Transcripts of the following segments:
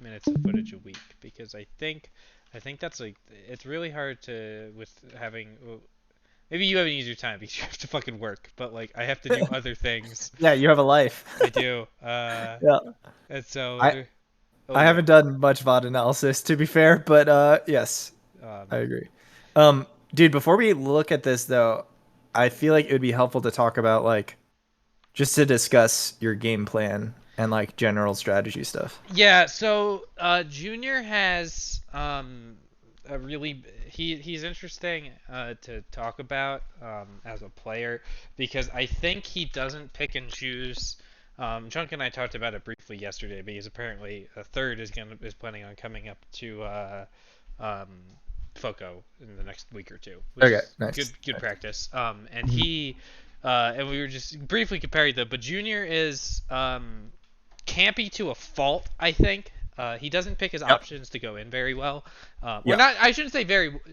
minutes of footage a week because I think that's like it's really hard to with having maybe you have an easier time because you have to fucking work, but like I have to do other things. Yeah, you have a life. I do. Yeah. And so I there. Oh I yeah. haven't done much VOD analysis to be fair, but yes, I Um, agree. Dude, before we look at this though, I feel like it would be helpful to talk about like just to discuss your game plan and like general strategy stuff. yeah. So Junior has a really he's interesting to talk about as a player because I think he doesn't pick and choose. Chunk and I talked about it briefly yesterday because apparently a third is planning on coming up to um, Foco in the next week or two, which Okay, is nice. good practice. And Mhm. we were just briefly comparing them, but Junior is campy to a fault, I think. He doesn't pick his Yep. options to go in very well, or Yep. not. I shouldn't say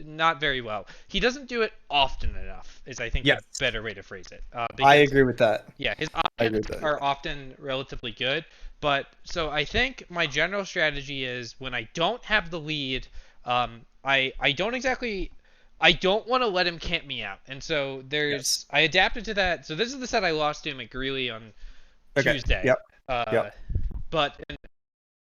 not very well. He doesn't do it often enough. Is I think the Yes. better way to phrase it. I Because agree with that. yeah, his I options agree with that. are often relatively good. But so I think my general strategy is when I don't have the lead, I don't exactly. I don't want to let him camp me out, and so Yes. I adapted to that. So this is the set I lost to him at Greeley on Okay. Tuesday. Yep. Uh, Yep. but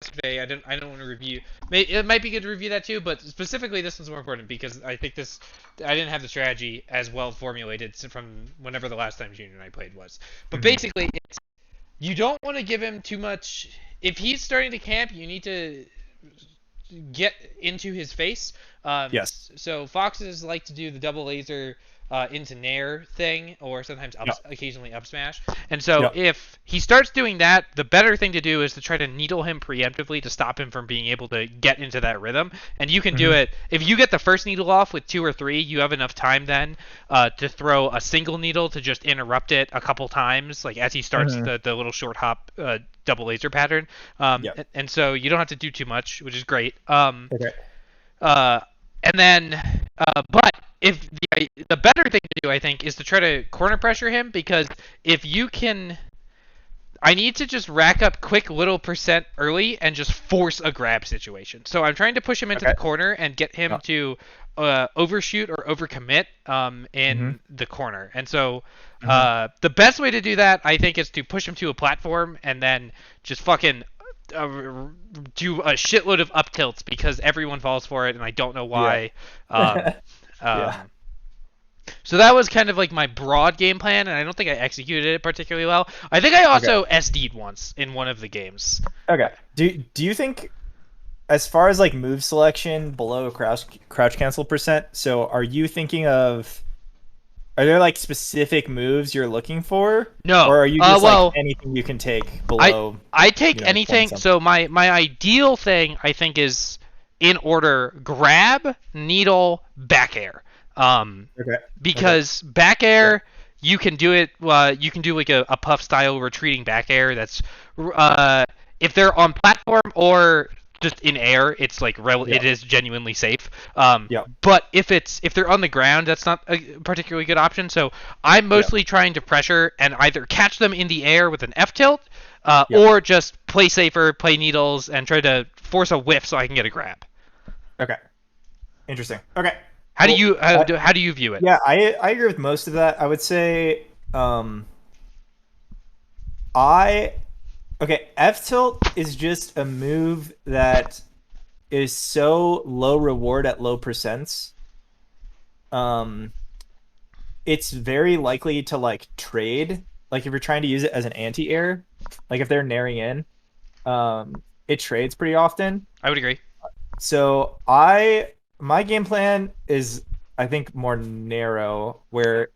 yesterday I don't want to review. It might be good to review that too, but specifically this one's more important because I think this I didn't have the strategy as well formulated from whenever the last time Junior and I played was. But Mhm. basically, you don't want to give him too much. If he's starting to camp, you need to get into his face. Yes. So foxes like to do the double laser into nair thing, or sometimes Yep. occasionally up smash. And so Yep. if he starts doing that, the better thing to do is to try to needle him preemptively to stop him from being able to get into that rhythm. And you can do Mhm. it if you get the first needle off with 2 or 3. You have enough time then to throw a single needle to just interrupt it a couple times, like as he starts Mhm. the little short hop double laser pattern. Yep. And so you don't have to do too much, which is great. Okay. Uh, and then, but if the better thing to do, I think, is to try to corner pressure him because if you can, I need to just rack up quick little percent early and just force a grab situation. So I'm trying to push him into Okay. the corner and get him Yep. to overshoot or overcommit Mhm. in the corner. And so Mhm. the best way to do that, I think, is to push him to a platform and then just fucking uh, do a shitload of up tilts because everyone falls for it, and I don't know Yeah. why. Um, Yeah. um, so that was kind of like my broad game plan, and I don't think I executed it particularly well. I think I Okay. also SD'd once in one of the games. Okay. Do you think as far as like move selection below crouch cancel percent, so are you thinking of are there like specific moves you're looking for, No. or are you just like Well, anything you can take I below, I take 20 anything. something? So my ideal thing I think is in order: grab, needle, back air. Um, Okay. Okay. because back Yeah. air you can do it. You can do like a puff style retreating back air. That's if they're on platform or just in air, it's like Yeah. it is genuinely safe. Yeah. But if they're on the ground, that's not a particularly good option. So I'm Yeah. mostly trying to pressure and either catch them in the air with an F tilt, Yeah. or just play safer, play needles, and try to force a whiff so I can get a grab. Okay. Interesting. Okay. How do Cool. you how do you view it? Yeah, I agree with most of that. I would say I okay, F tilt is just a move that is so low reward at low percents. Um, it's very likely to like trade. Like if you're trying to use it as an anti-air, like if they're naring in, it trades pretty often. I would agree. So my game plan is I think more narrow, where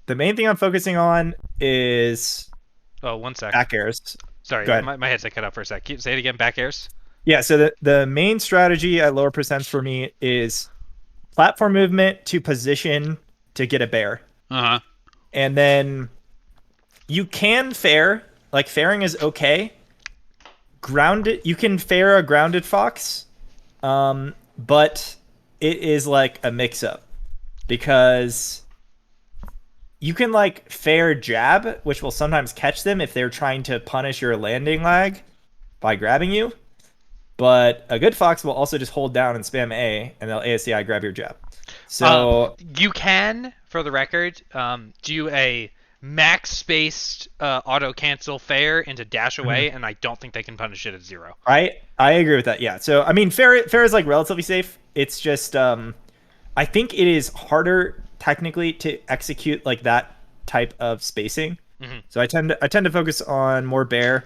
the main thing I'm focusing on is Oh, one sec. back airs. Sorry, Go ahead. my headset cut out for a sec. Say it again. Back airs. Yeah, so the main strategy at lower percents for me is platform movement to position to get a bear. Uh huh. And then you can fair, like fairing is okay. Grounded, you can fair a grounded fox, but it is like a mix up because you can like fair jab, which will sometimes catch them if they're trying to punish your landing lag by grabbing you. but a good fox will also just hold down and spam A, and they'll ASCI grab your jab. So You can, for the record, do a max spaced auto cancel fair into dash away, and I don't think they can punish it at 0. I agree with that. Yeah. So I mean, fair is like relatively safe. It's just I think it is harder technically to execute like that type of spacing. Mm-hmm. So I tend to focus on more bear.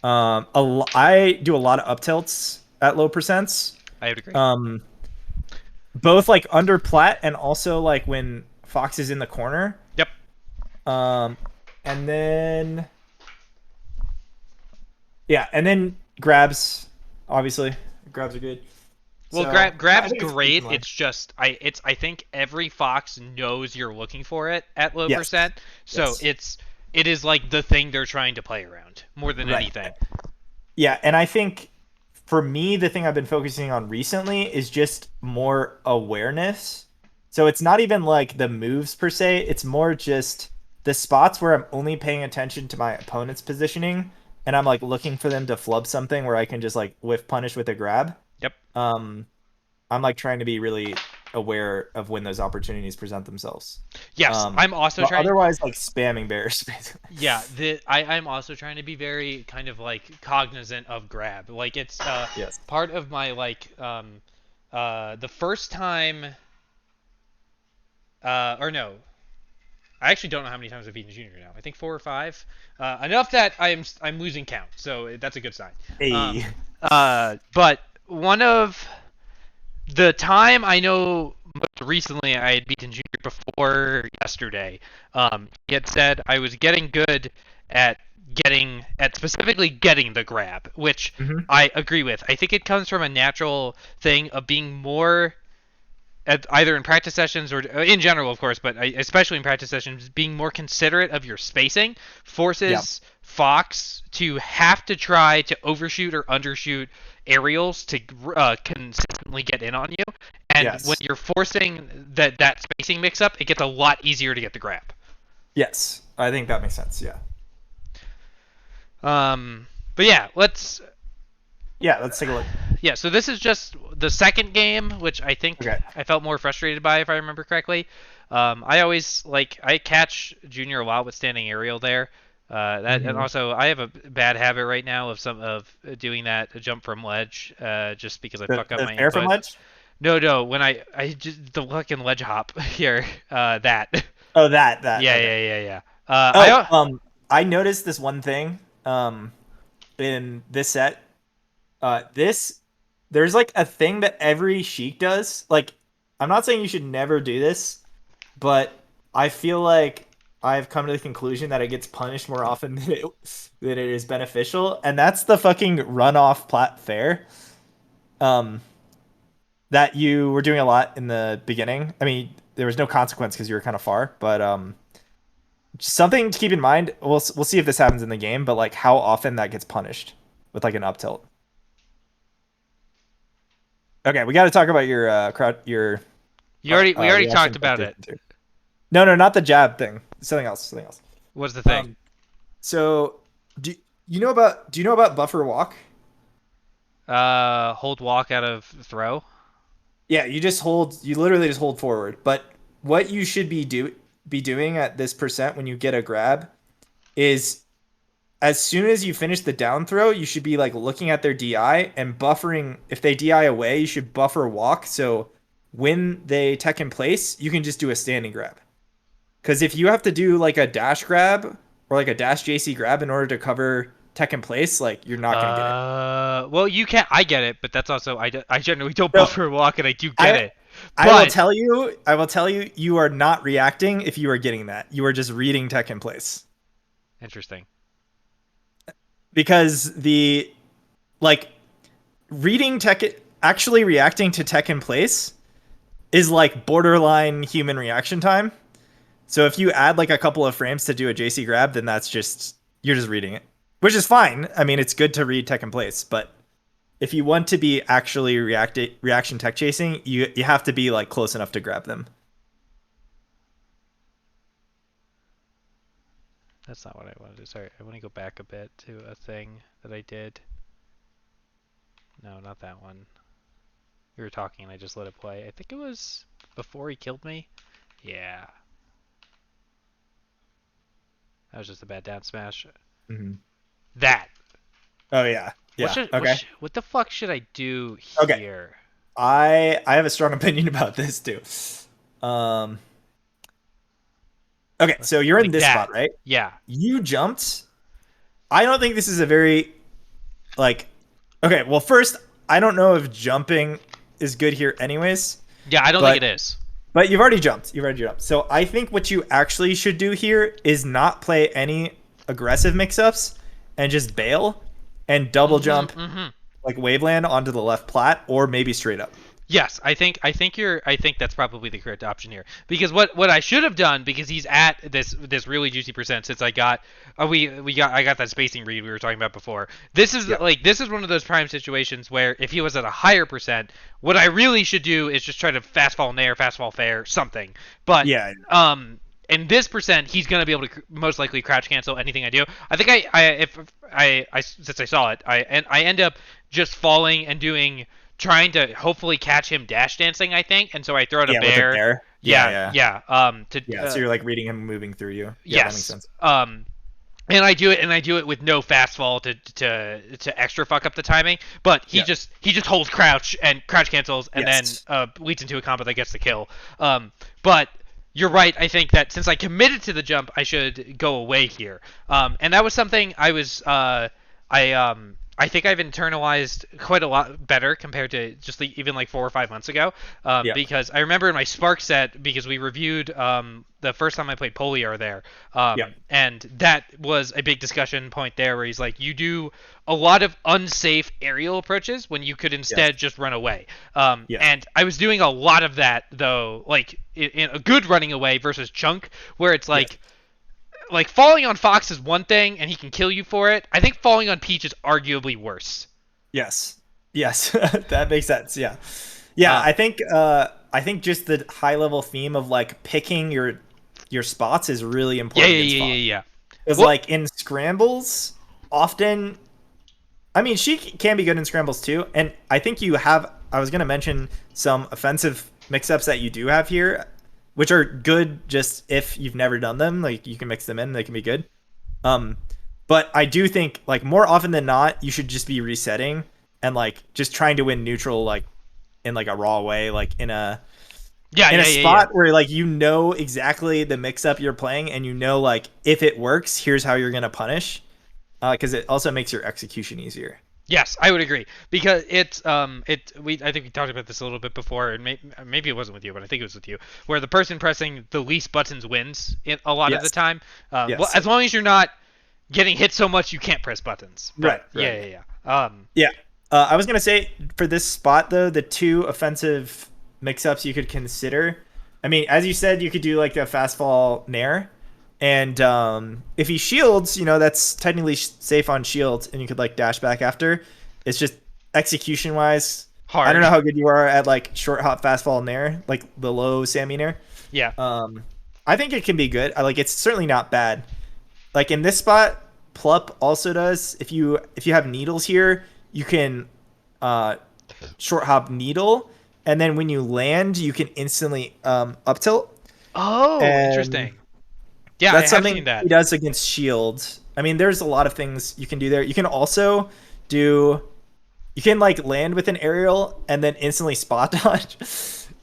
I do a lot of up tilts at low percents. I would agree. Um, both like under plat and also like when fox is in the corner. Yep. Um, and then yeah, and then grabs. Obviously, grabs are good. Well, So I grab's think it's a decent great. line. It's just I think every fox knows you're looking for it at low Yes. percent, so Yes. it is like the thing they're trying to play around more than Right. anything. Yeah, and I think for me, the thing I've been focusing on recently is just more awareness. So it's not even like the moves per se, it's more just the spots where I'm only paying attention to my opponent's positioning and I'm like looking for them to flub something where I can just like whiff punish with a grab. Yep. Um, I'm like trying to be really aware of when those opportunities present themselves. Yes, I'm also But trying. otherwise, like spamming bears, basically. Yeah, I'm also trying to be very kind of like cognizant of grab. Like it's Yes. part of my like the first time or no, I actually don't know how many times I've beaten Junior now. I think 4 or 5. Enough that I'm losing count, so that's a good sign. Hey. But one of the time I know most recently I had beaten Junior before yesterday. He had said I was getting good at specifically getting the grab, which Hmm. I agree with. I think it comes from a natural thing of being more either in practice sessions or in general, of course, but especially in practice sessions, being more considerate of your spacing Yeah. forces Fox to have to try to overshoot or undershoot aerials to consistently get in on you. And when Yes. you're forcing that spacing mix up, it gets a lot easier to get the grab. Yes. I think that makes sense. Yeah. But yeah, let's Yeah. Let's take a look. yeah, so this is just the second game, which I think Okay. I felt more frustrated by, if I remember correctly. I always I catch Junior a lot with standing aerial there. And Hmm. also I have a bad habit right now of doing that jump from ledge, just because I fuck up The my fair from input. ledge. No, when I just the fucking ledge hop here, that. Oh, that. Yeah, Okay. yeah, yeah, yeah. Oh, I noticed this one thing. In this set, this there's like a thing that every Sheik does. Like, I'm not saying you should never do this, but I feel like I've come to the conclusion that it gets punished more often than it is beneficial, and that's the fucking runoff plat fair. Um, that you were doing a lot in the beginning. I mean, there was no consequence because you were kind of far, but something to keep in mind. We'll see if this happens in the game, but like how often that gets punished with like an up tilt. Okay, we got to talk about your crowd your we already talked reaction about it. expectation too. No, no, not the jab thing. Something else. Something else. What's the thing? Um, so do do you know about buffer walk? Hold walk out of throw. Yeah, you just hold. You literally just hold forward. But what you should be doing at this percent when you get a grab is as soon as you finish the down throw, you should be like looking at their DI and buffering. If they DI away, you should buffer walk. So when they tech in place, you can just do a standing grab. Because if you have to do like a dash grab or like a dash JC grab in order to cover tech in place, like you're not gonna get it. Well, you can. I get it, but that's also I generally don't So buffer walk, and I do get I it. I But will tell you, you are not reacting if you are getting that. You are just reading tech in place interesting. because the like reading tech actually reacting to tech in place is like borderline human reaction time. So if you add like a couple of frames to do a JC grab, then that's just you're just reading it, which is fine. I mean, it's good to read tech in place, but if you want to be actually reaction tech chasing, you have to be like close enough to grab them. That's not what I wanted to. Sorry, I want to go back a bit to a thing that I did. No, not that one. We were talking and I just let it play. I think it was before he killed me. Yeah. That was just a bad down smash. Hmm. That. Oh yeah, yeah. Okay, What the fuck should I do okay. here? I have a strong opinion about this too. Um. Okay, so you're in Like this that. spot, right? Yeah. You jumped. I don't think this is a very like. Okay, well, first, I don't know if jumping is good here, anyways. Yeah, I don't think But it is. you've already jumped. You've already jumped. So I think what you actually should do here is not play any aggressive mix-ups and just bail and double Mm-hmm. jump Mm-hmm. like waveland onto the left plat or maybe straight up. Yes, I think that's probably the correct option here. Because what I should have done, because he's at this really juicy percent since I got I got that spacing read we were talking about before. Yeah. This is one of those prime situations where if he was at a higher percent, what I really should do is just try to fast fall nair, fast fall fair, something. But Yeah. in this percent, he's going to be able to most likely crouch cancel anything I do. I think if I since I saw it, I end up just falling and doing trying to hopefully catch him dash dancing, I think, and so I throw out a Yeah, with a bear. bear. Yeah, Yeah, yeah. yeah. Yeah, so you're like reading him moving through you. Yeah, that makes Yes. sense. And I do it with no fast fall to extra fuck up the timing. But Yeah. he just holds crouch and crouch cancels and then Yes. leads into a combo that gets the kill. But you're right. I think that since I committed to the jump, I should go away here. And that was something I think I've internalized quite a lot better compared to just even like 4 or 5 months ago. Yeah. Because I remember in my Spark set, because we reviewed the first time I played Polio there, Yeah. and that was a big discussion point there where he's like, you do a lot of unsafe aerial approaches when you could Yes. instead just run away. Yeah. And I was doing a lot of that though, like in a good running away versus chunk, where it's Yes. like falling on Fox is one thing and he can kill you for it. I think falling on Peach is arguably worse. Yes. Yes. That makes sense. Yeah. Yeah, Um, I think just the high level theme of like picking your spots is really yeah, important yeah, against yeah, yeah, Fox. yeah. Because Well, like in scrambles, often I mean she can be good in scrambles too. And I think you have I was gonna mention some offensive mix ups that you do have here, which are good just if you've never done them. Like you can mix them in, they can be good. Um, but I do think like more often than not, you should just be resetting and like just trying to win neutral like in like a raw way, like yeah, in a yeah, yeah, yeah. spot where like you know exactly the mix up you're playing and you know like if it works, here's how you're gonna punish. Because it also makes your execution easier. Yes, I would agree because I think we talked about this a little bit before, and maybe it wasn't with you, but I think it was with you, where the person pressing the least buttons wins a lot of the Yes. time. Well, Yes. as long as you're not getting hit so much you can't press buttons. Right. But Right. yeah, yeah, yeah. Yeah. I was gonna say for this spot though, the two offensive mix-ups you could consider. I mean, as you said, you could do like a fast fall nair, and if he shields, you know that's technically safe on shield, and you could like dash back after. It's just execution wise. I don't Hard. know how good you are at like short hop fast fall nair, like the low Sammy nair. Yeah. Um, I think it can be good. I like it's certainly not bad. Like in this spot, Plup also does. If you have needles here, you can short hop needle, and then when you land, you can instantly up tilt. Oh, And interesting. Yeah, I that's have seen something he that. does against shield. I mean, there's a lot of things you can do there. You can also do you can like land with an aerial and then instantly spot dodge.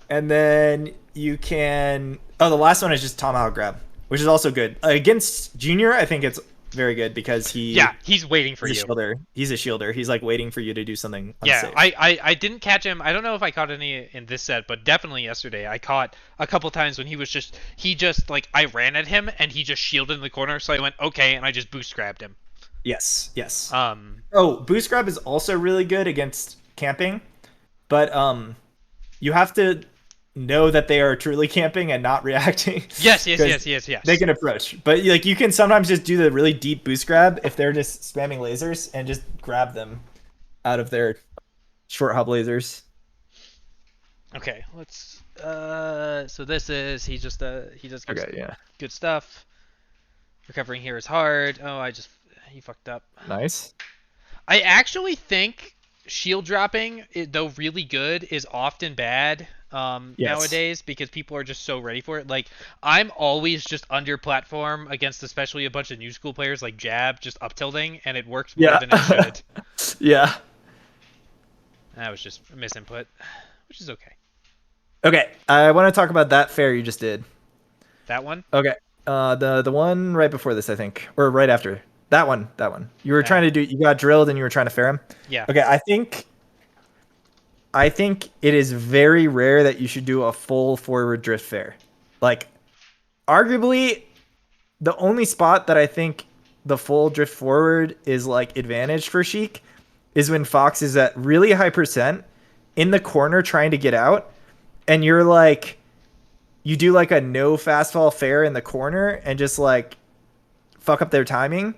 And then you can the last one is just tomahawk grab, which is also good. Against Junior, I think it's very good because Yeah, he's waiting for he's a you. shielder. He's a shielder. He's like waiting for you to do something Yeah, unsafe. I didn't catch him. I don't know if I caught any in this set, but definitely yesterday I caught a couple times when he just like I ran at him and he just shielded in the corner, so I went okay and I just boost grabbed him. Yes, yes. Um, Oh, boost grab is also really good against camping, but you have to know that they are truly camping and not reacting. yes, yes, 'Cause yes, yes, yes. they can approach, but like you can sometimes just do the really deep boost grab if they're just spamming lasers and just grab them out of their short hop lasers. Okay, let's so this is he just gives Okay, yeah. good stuff. Recovering here is hard. Oh, he fucked up. Nice. I actually think shield dropping, though really good, is often bad Yes. nowadays because people are just so ready for it. Like I'm always just under platform against especially a bunch of new school players like Jab, just up tilting, and it works more Yeah. than it should. Yeah. That was just misinput, which is okay. Okay. I want to talk about that fair you just did. That one. Okay. The one right before this, I think, or right after that one. That one. You were trying to do. You got drilled, and you were trying to fair him. Yeah. Okay. I think it is very rare that you should do a full forward drift fair. Like, arguably, the only spot that I think the full drift forward is like advantage for Sheik is when Fox is at really high percent in the corner trying to get out, and you're like, you do like a no fast fall fair in the corner and just like fuck up their timing.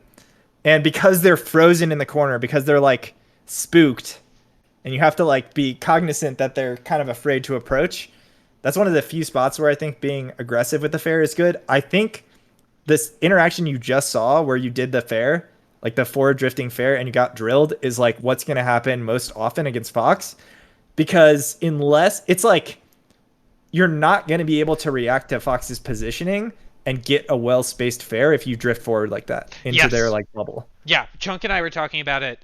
And because they're frozen in the corner, because they're like spooked, and you have to like be cognizant that they're kind of afraid to approach. That's one of the few spots where I think being aggressive with the fair is good. I think this interaction you just saw where you did the fair, like the forward drifting fair, and you got drilled is like what's going to happen most often against Fox. Because unless it's like you're not going to be able to react to Fox's positioning and get a well spaced fair if you drift forward like that into their Yes. like bubble. Yeah. Chunk and I were talking about it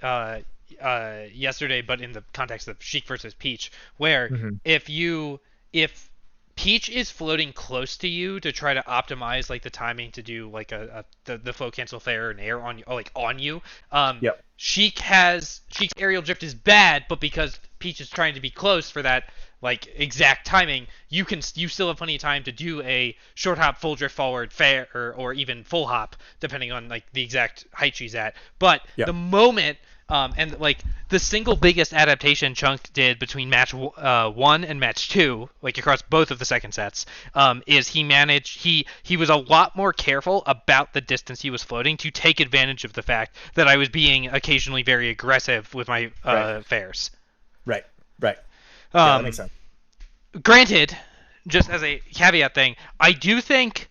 yesterday, but in the context of Sheik versus Peach, where Mm-hmm. if Peach is floating close to you to try to optimize like the timing to do like the flow cancel fair and air on you, like on you. Yep. Sheik's aerial drift is bad, but because Peach is trying to be close for that like exact timing, you still have plenty of time to do a short hop, full drift forward, fair, or even full hop, depending on like the exact height she's at. But the Yep. moment and like the single biggest adaptation Chunk did between match one and match two, like across both of the second sets, is he was a lot more careful about the distance he was floating to take advantage of the fact that I was being occasionally very aggressive with my Right. fares. Right. Right. Yeah, that makes Um, sense. Granted, just as a caveat thing, I do think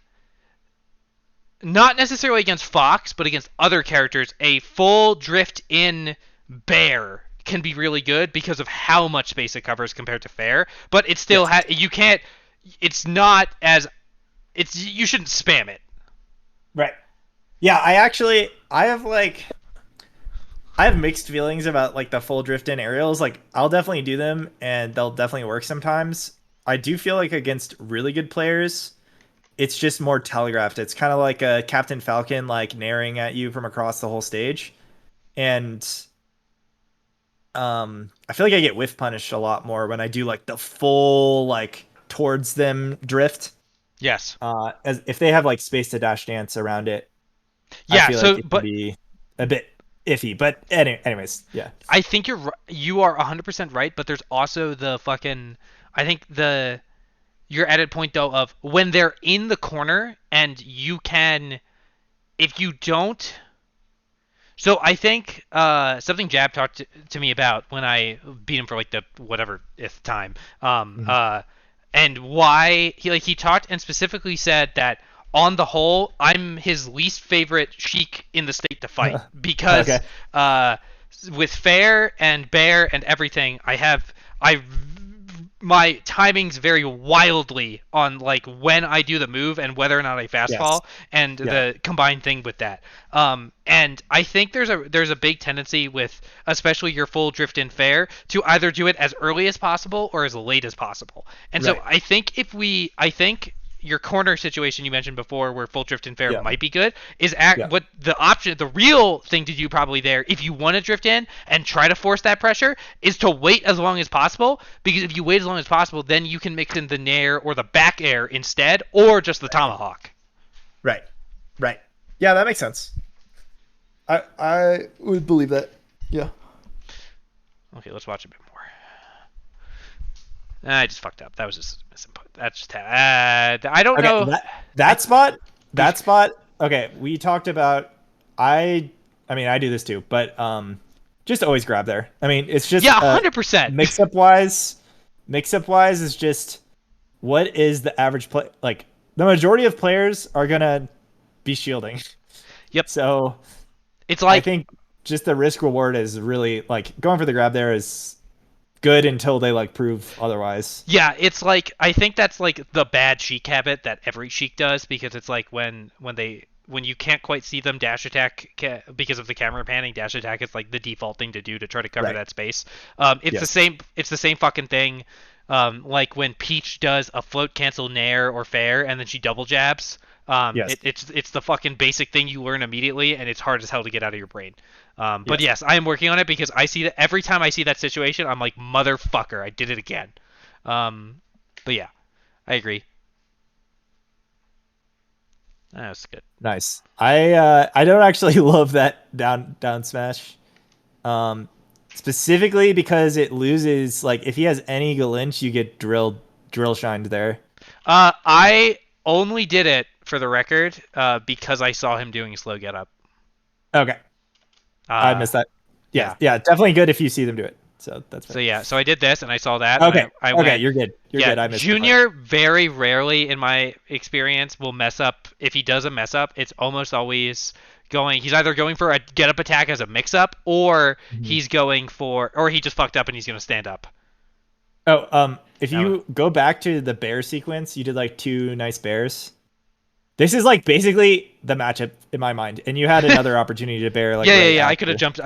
not necessarily against Fox, but against other characters, a full drift in bear can be really good because of how much space it covers compared to fair. But it still Yes. you can't. It's not as it's you shouldn't spam it. Right. Yeah, I have mixed feelings about like the full drift in aerials. Like I'll definitely do them and they'll definitely work sometimes. I do feel like against really good players, it's just more telegraphed. It's kind of like a Captain Falcon like naring at you from across the whole stage. And I feel like I get whiff punished a lot more when I do like the full like towards them drift. Yes. As if they have like space to dash dance around it, I Yeah. feel like So, it can but be a bit iffy. But anyways, yeah. I think you are 100% right. But there's also the fucking. I think the your added point though of when they're in the corner and you can if you don't. So I think something Jab talked to me about when I beat him for like the whatever th time, Mhm. and why he talked and specifically said that on the whole I'm his least favorite Sheik in the state to fight because Okay. uh, with fair and bear and everything I my timings vary wildly on like when I do the move and whether or not I fast Yes. fall and Yeah. the combined thing with that. And I think there's a big tendency with especially your full drift in fair to either do it as early as possible or as late as possible. And so Right. I think your corner situation you mentioned before where full drift and fair Yeah. might be good is Yeah. what the real thing to do probably there if you want to drift in and try to force that pressure is to wait as long as possible, because if you wait as long as possible then you can mix in the nair or the back air instead or just the tomahawk. Right. Right. Yeah, that makes sense. I would believe that. Yeah. Okay, let's watch a bit more. I just fucked up. That was just misinput. That's just I don't Okay. know. I That spot. we That spot. Okay. We talked about. I. I mean, I do this too, but just always grab there. I mean, it's just Yeah, 100%. mix up wise. Mix up wise is just what is the average play like. The majority of players are gonna be shielding. Yep. So It's I like think just the risk reward is really like going for the grab there is good until they like prove otherwise. Yeah, it's like I think that's like the bad Sheik habit that every Sheik does because it's like when you can't quite see them dash attack because of the camera panning, dash attack is like the default thing to do to try to cover Right. that space. Yes. It's the same fucking thing. Like when Peach does a float cancel nair or fair and then she double jabs. Yes. It's the fucking basic thing you learn immediately, and it's hard as hell to get out of your brain. But Yes. yes, I am working on it because I see that every time I see that situation, I'm like, motherfucker, I did it again. Um, but yeah, I agree. That's good. Nice. I don't actually love that down smash. Um, specifically because it loses like if he has any Galinch, you get drill shined there. I only did it for the record because I saw him doing slow get up. Okay. I Uh, missed that. Yeah, yeah. yeah, definitely good if you see them do it. So that's So fair. yeah, so I did this and I saw that and Okay. I Okay, went, you're good. You're yeah, good. I missed the part. Junior very rarely in my experience will mess up. If he does a mess up, it's almost always he's either going for a get up attack as a mix up or Mhm. he's going for or he just fucked up and he's going to stand up. Oh, if That you go back to the bear sequence, you did like two nice bears. This is like basically the matchup in my mind, and you had another opportunity to bear like right yeah, after, I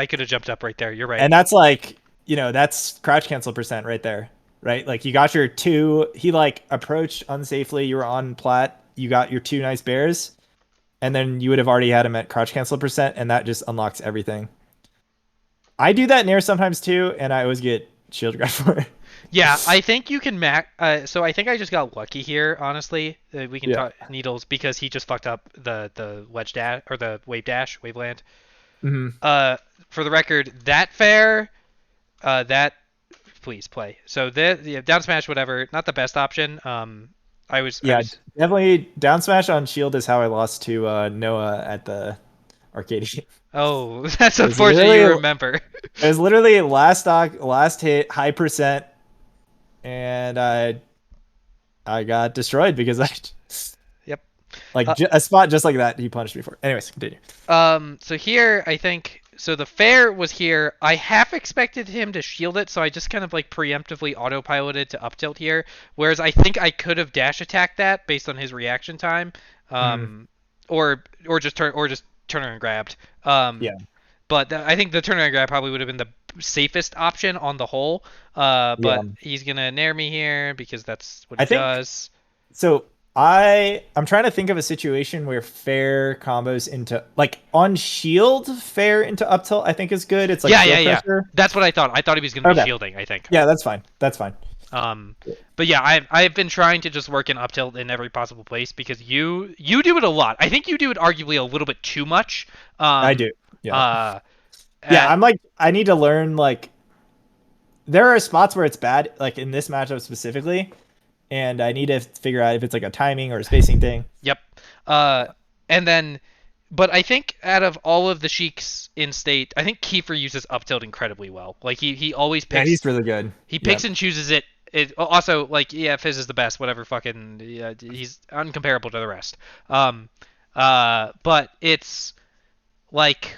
could have jumped up right there. You're right. and that's like that's crouch cancel percent right there, right? Like you got your two. He like approached unsafely. You were on plat. You got your two nice bears, and then you would have already had him at crouch cancel percent, and that just unlocks everything. I do that near sometimes too, and I always get shield grab for it. Yeah, I think you can so I think I just got lucky here, honestly. We can Yeah. talk Needles because he just fucked up the wedge dash or the wave dash, waveland. Hmm. Uh, for the record, that fair, that please play. So the down smash, whatever, not the best option. I Yeah, was. definitely down smash on shield is how I lost to Noah at the arcade game. Oh, that's It was unfortunate. literally You remember. last stock, last hit, high percent, and I got destroyed because I Yep. like Uh, a spot just like that he punished me for. Anyways, continue. So here I think so the fair was here. I half expected him to shield it, so I just kind of like preemptively autopiloted to up tilt here. Whereas I think I could have dash attacked that based on his reaction time, Mm, um, or just turn and grabbed. yeah, But I think the turn and grab probably would have been the safest option on the whole. yeah. But he's gonna nair me here because that's what he I think does. so. I'm trying to think of a situation where fair combos into like on shield fair into up tilt. I think is good. It's like shield Yeah. pressure. That's what I thought. I thought he was gonna be Okay, shielding. I think. yeah, that's fine. That's fine. Um, but yeah, I've been trying to just work in up tilt in every possible place because you do it a lot. I think you do it arguably a little bit too much. I do. Yeah. Uh, Yeah, at, I'm like I need to learn like there are spots where it's bad, like in this matchup specifically, and I need to figure out if it's like a timing or a spacing thing. yep. Uh, and then, but I think out of all of the Sheiks in state, I think Kiefer uses up tilt incredibly well. Like he always Yeah, picks he's really good. he Yeah. picks and chooses it. It also like yeah, Fizz is the best. Whatever, fucking yeah, he's uncomparable to the rest. But it's like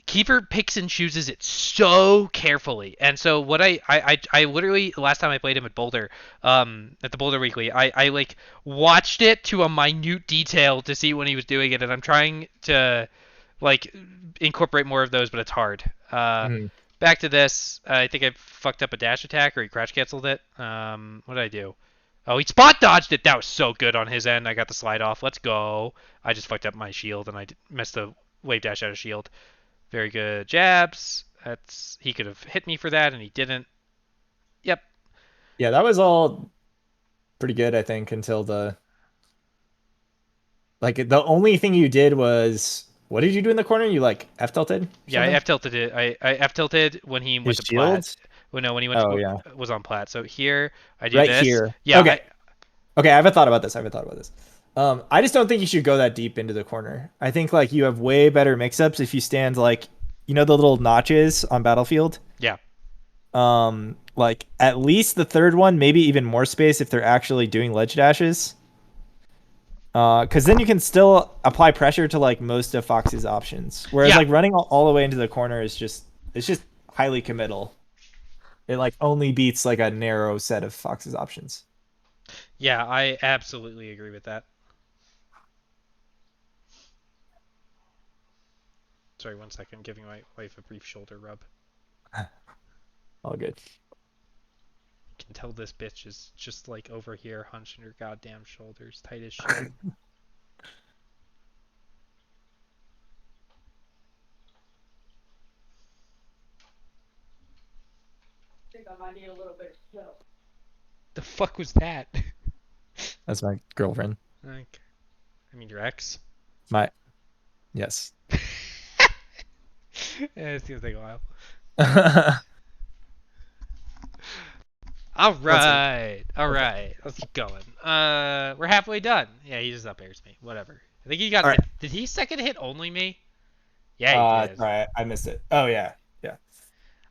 Keeper picks and chooses it so carefully. And so what I literally last time I played him at Boulder, at the Boulder Weekly, I like watched it to a minute detail to see when he was doing it, and I'm trying to like incorporate more of those, but it's hard. Mhm. Back to this, I think I fucked up a dash attack or he crouch canceled it. What did I do? Oh, he spot dodged it. That was so good on his end. I got the slide off. Let's go. I just fucked up my shield and I missed the wave dash out of shield. Very good jabs. He could have hit me for that and he didn't. Yep. Yeah, that was all pretty good, I think, until the only thing you did was what did you do in the corner? You like F tilted or Yeah, I something? F tilted it. I F tilted when he went His to plat. shields? Well, no, when he went Oh to yeah. was on plat. So here I do Right this. here. Yeah, Okay. Okay, I haven't thought about this. I haven't thought about this. I just don't think you should go that deep into the corner. I think like you have way better mix-ups if you stand like the little notches on Battlefield. yeah. Like at least the third one, maybe even more space if they're actually doing ledge dashes. Because then you can still apply pressure to like most of Fox's options. Whereas Yeah, like running all the way into the corner is just it's just highly committal. It like only beats like a narrow set of Fox's options. yeah, I absolutely agree with that. Sorry, 1 second. Giving my wife a brief shoulder rub. All good. You can tell this bitch is just like over here hunching her goddamn shoulders tight as shit. The fuck was that? That's my girlfriend. Like, I mean, your ex. My yes. Yeah, it's gonna take a while. What's up? All Okay. right. Let's keep going. We're halfway done. Yeah, he just up airs me. Whatever. I think he got. All right. Did he second hit only me? Yeah, he did. Sorry, I missed it. Oh yeah, yeah,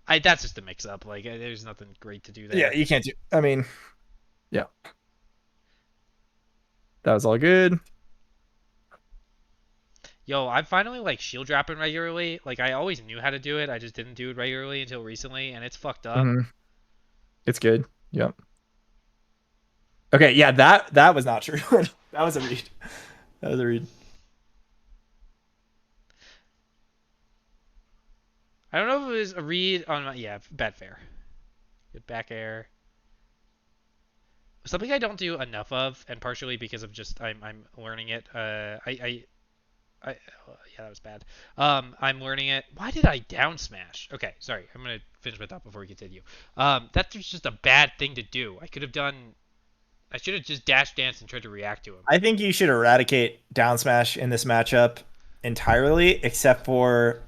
That's just a mix up. Like, there's nothing great to do yeah. there. You can't do. I mean, yeah, that was all good. Yo, I'm finally like shield dropping regularly. Like, I always knew how to do it. I just didn't do it regularly until recently, and it's fucked up. It's good. Yep. Okay, yeah, that was not true. That was a read. That was a read. I don't know if it was a read on my. Yeah, bad fair. Good back air. Something I don't do enough of, and partially because of just I'm learning it. Yeah, that was bad. I'm learning it. Why did I down smash? Okay, sorry. I'm gonna finish my thought before we continue. That's just a bad thing to do. I could have done. I should have just dash danced and tried to react to him. I think you should eradicate down smash in this matchup entirely, except for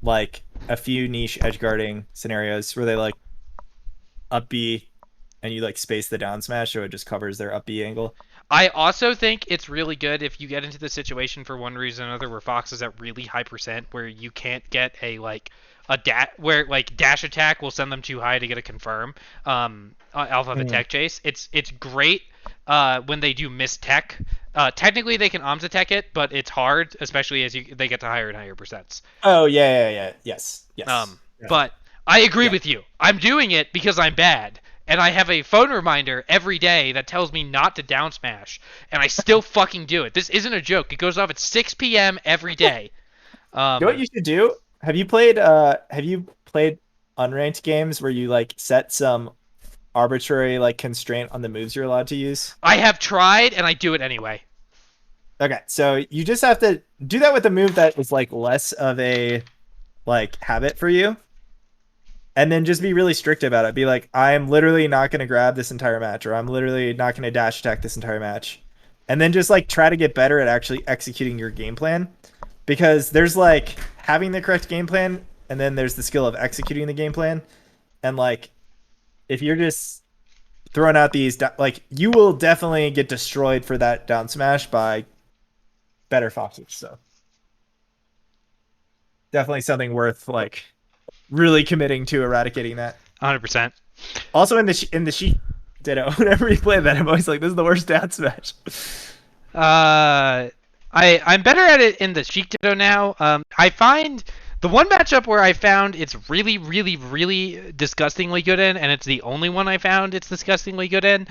like a few niche edge guarding scenarios where they like up B and you like space the down smash so it just covers their up B angle. I also think it's really good if you get into the situation for one reason or another where Fox is at really high percent where you can't get a like a where like dash attack will send them too high to get a confirm off of a Mm. tech chase. It's great when they do miss tech. Technically they can arms attack it, but it's hard, especially as they get to higher and higher percents. Oh yeah. Yes. Yes. But I agree Yeah. with you. I'm doing it because I'm bad. And I have a phone reminder every day that tells me not to down smash. And I still fucking do it. This isn't a joke. It goes off at 6 p.m. every day. You know what you should do? Have you played unranked games where you like set some arbitrary like constraint on the moves you're allowed to use? I have tried and I do it anyway. Okay, so you just have to do that with a move that is like less of a like habit for you, and then just be really strict about it. Be like, I'm literally not going to grab this entire match, or I'm literally not going to dash attack this entire match, and then just like try to get better at actually executing your game plan, because there's like having the correct game plan, and then there's the skill of executing the game plan, and like if you're just throwing out these like you will definitely get destroyed for that down smash by better foxes. So definitely something worth like really committing to eradicating that. 100%. Also in the Sheik ditto, whenever you play that, I'm always like, this is the worst down smash. I'm better at it in the Sheik Ditto now. I find the one matchup where I found it's really, really, really disgustingly good in, and it's the only one I found it's disgustingly good in,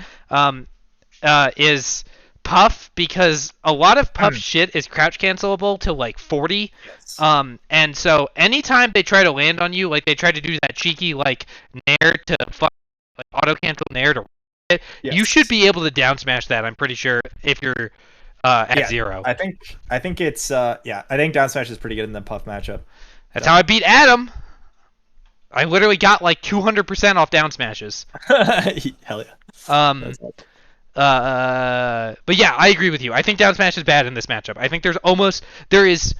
is Puff, because a lot of Puff shit is crouch cancelable to like 40. Yes. And so anytime they try to land on you, like they try to do that cheeky like nair to fuck, like auto cancel nair to it, Yes. you should be able to down smash that. I'm pretty sure if you're at Yeah, zero. I think it's yeah, I think down smash is pretty good in the Puff matchup. That's how I beat Adam. I literally got like 200% off down smashes. Hell yeah. Um, but yeah, I agree with you. I think down smash is bad in this matchup. I think there is,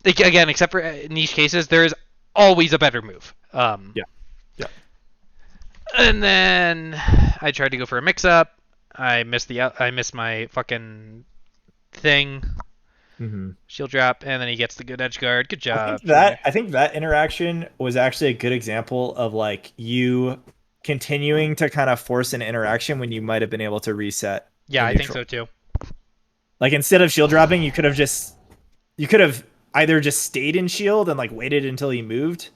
again, except for niche cases, there is always a better move. Yeah. Yeah. And then I tried to go for a mix-up. I missed my fucking thing. Mm-hmm. Shield drop, and then he gets the good edge guard. Good job. I think that interaction was actually a good example of like you continuing to kind of force an interaction when you might have been able to reset. Yeah, the I think neutral. so too. Like instead of shield dropping, you could have either just stayed in shield and like waited until he moved.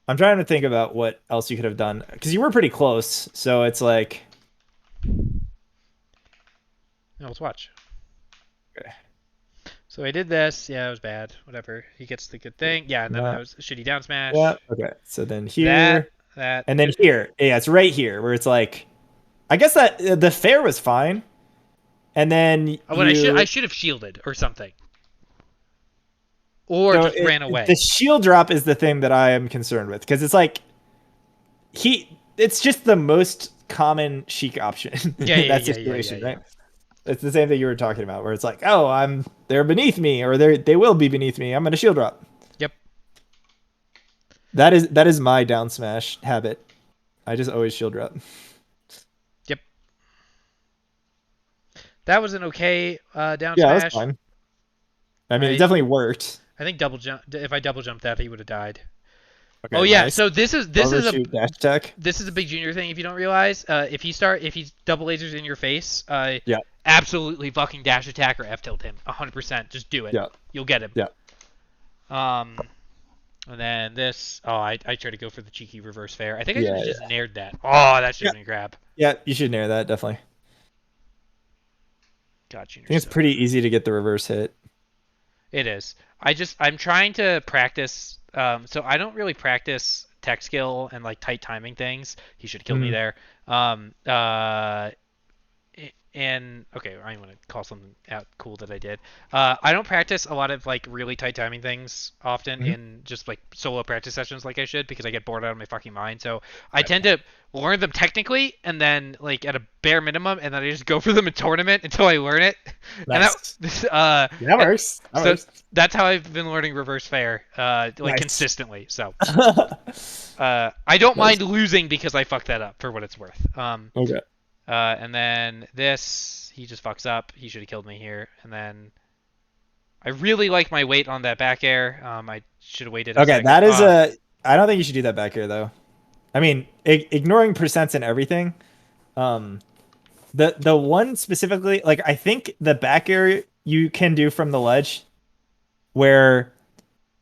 I'm trying to think about what else you could have done because you were pretty close. So it's like, No, let's watch. okay, So I did this. Yeah, it was bad. Whatever. He gets the good thing. Yeah, and then yeah, that was a shitty down yeah, smash. okay. So then That, here that. and then here, yeah, it's right here where it's like, I guess that the fair was fine, and then Oh, what I you should have shielded or something, or so just ran the away. shield drop is the thing that I am concerned with because it's like it's just the most common Sheik option Yeah, in yeah, that yeah, yeah, yeah, situation, yeah. right? It's the same thing you were talking about, where it's like, oh, they're beneath me, or they will be beneath me. I'm gonna shield drop. Yep, That is my down smash habit. I just always shield drop. yep. That was an okay down Yeah, that was smash. fine. I mean, it I definitely worked. I think double jump. If I double jumped that, he would have died. Oh Okay, yeah. nice. So Overshoot dash attack. this is a big junior thing. If you don't realize, if he's double lasers in your face, Yeah, absolutely fucking dash attack or F tilt him. 100%. Just do it. yeah, You'll get him. yeah, Um, and then this. Oh, I tried to go for the cheeky reverse fair. I think I should yeah, have just yeah. nared that. Oh, that should Yeah, have been a grab. yeah. You should nair that definitely. God, I junior think it's so pretty good. easy to get the reverse hit. It is. I'm trying to practice. So I don't really practice tech skill and like tight timing things. He should kill me Mm, there. And okay, I want to call something out cool that I did. I don't practice a lot of like really tight timing things often mhm. in just like solo practice sessions like I should because I get bored out of my fucking mind. So I Right. tend to learn them technically and then like at a bare minimum, and then I just go for them in tournament until I learn it. And Nice. That and works. That so works. that's how I've been learning reverse fair, like Nice. consistently. So I don't Nice. mind losing because I fucked that up for what it's worth. Okay. And then this, he just fucks up. He should have killed me here. And then I really like my weight on that back air. I should have waited a Okay, second. that is a. I don't think you should do that back here though. I mean, ignoring percents and everything. Um, the one specifically, like I think the back air you can do from the ledge, where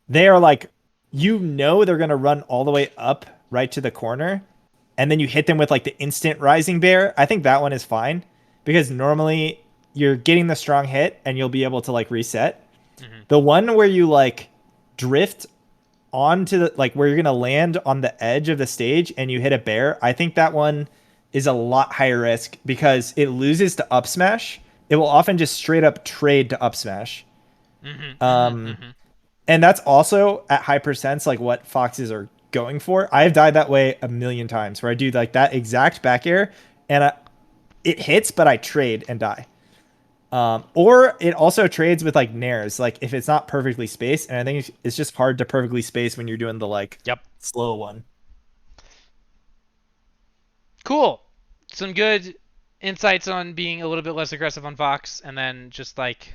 they are like, they're gonna run all the way up right to the corner, and then you hit them with like the instant rising bear. I think that one is fine because normally you're getting the strong hit and you'll be able to like reset. Mm-hmm. The one where you like drift onto the like where you're gonna land on the edge of the stage and you hit a bear, I think that one is a lot higher risk because it loses to up smash. It will often just straight up trade to up smash. Mm-hmm. Mm-hmm. Um, Mm-hmm. and that's also at high percents like what foxes are going for. I've died that way a million times where I do like that exact back air and it hits, but I trade and die. Or it also trades with like nairs, like if it's not perfectly spaced, and I think it's just hard to perfectly space when you're doing the like Yep. slow one. Cool. Some good insights on being a little bit less aggressive on Vox, and then just like,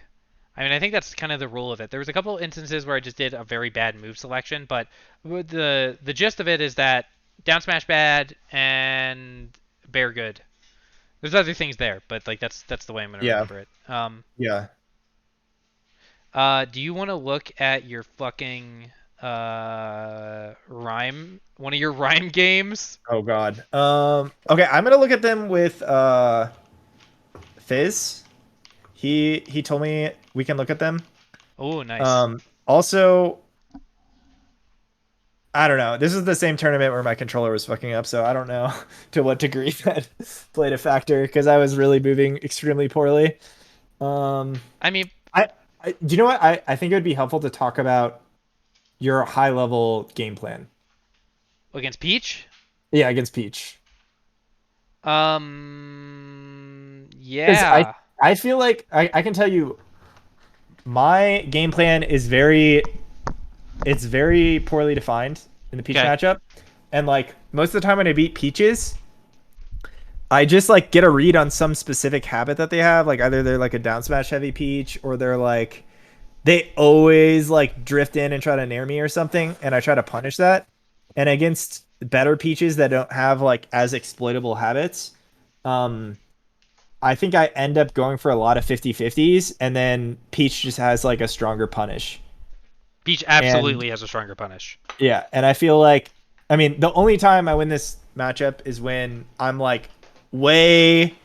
I mean, I think that's kind of the rule of it. There was a couple instances where I just did a very bad move selection, but the gist of it is that down smash bad and bear good. There's other things there, but like that's the way I'm gonna Yeah, remember it. yeah. Do you want to look at your fucking rhyme, one of your rhyme games? Oh God. Okay, I'm gonna look at them with Fizz. He told me we can look at them. Oh, nice. Also, I don't know. This is the same tournament where my controller was fucking up, so I don't know to what degree that played a factor because I was really moving extremely poorly. Um, I mean, do you know what? I think it would be helpful to talk about your high level game plan. against Peach. Yeah, against Peach. Because Yeah. I feel like I can tell you my game plan is very poorly defined in the Peach Okay. matchup. And like most of the time when I beat Peaches, I just like get a read on some specific habit that they have. Like either they're like a down smash heavy Peach or they're like they always like drift in and try to nair me or something, and I try to punish that. And against better Peaches that don't have like as exploitable habits, um, I think I end up going for a lot of 50-50s, and then Peach just has like a stronger punish. Peach And absolutely has a stronger punish. yeah, and I feel like, I mean, the only time I win this matchup is when I'm like way,